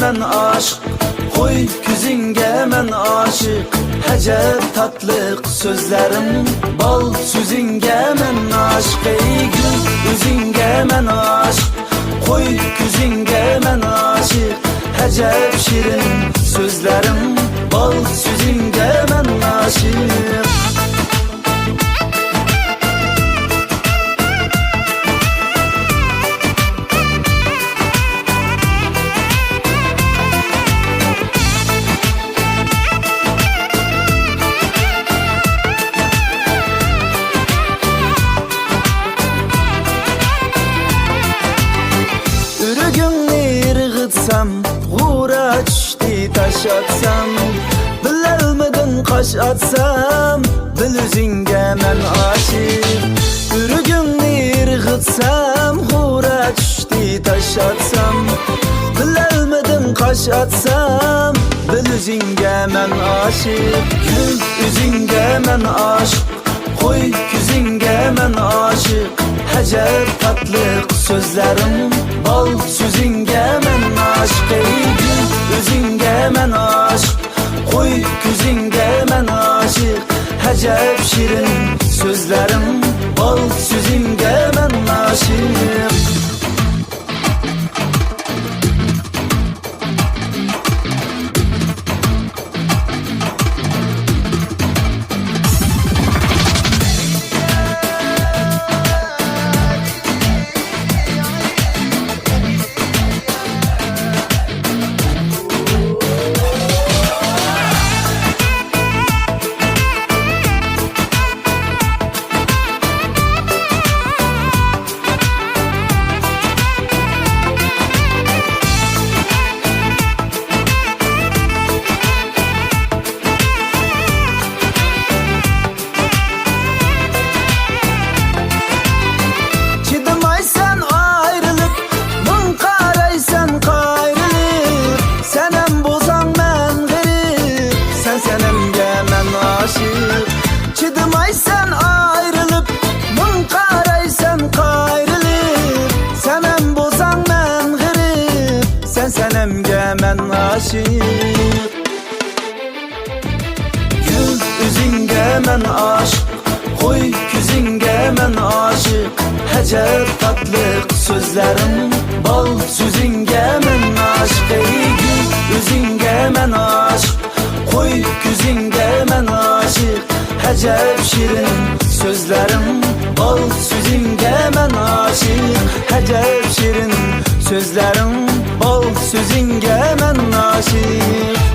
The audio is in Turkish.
men aşık, koy küzünge men aşık. Hecep tatlık sözlerim, bal süzünge men aşık. Ey gül üzünge men aşık, koy küzünge men aşık. Hecep şirin sözlerim, bal süzünge men aşık. Gura düştü taş atsam, bilelmedin kaş atsam, bil üzünge men aşık. Ürgünni irgıtsam, gura düştü taş atsam, bilelmedin kaş atsam, bil üzünge men aşık. Gül üzünge men aşık, koy küzünge men aşık. Hecep tatlık sözlerim, bal süzünge men aşık. Ey gül üzünge men aşık, koy küzünge men aşık. Hecep şirin sözlerim, bal süzünge men aşık. Çıdımaysan ayrılıp, mun qaraysan qayrılıp. Senem bozan men g'irib, sen senemge men aşık. Gül üzünge men aşık, koy küzünge men aşık. Hecep tatlık sözlerim, bal süzünge men aşık. Ey gül üzünge men aşık, koy küzünge men aşık. Hecep şirin sözlerim, bal süzünge men aşık. Hecep şirin sözlerim, bal süzünge men aşık.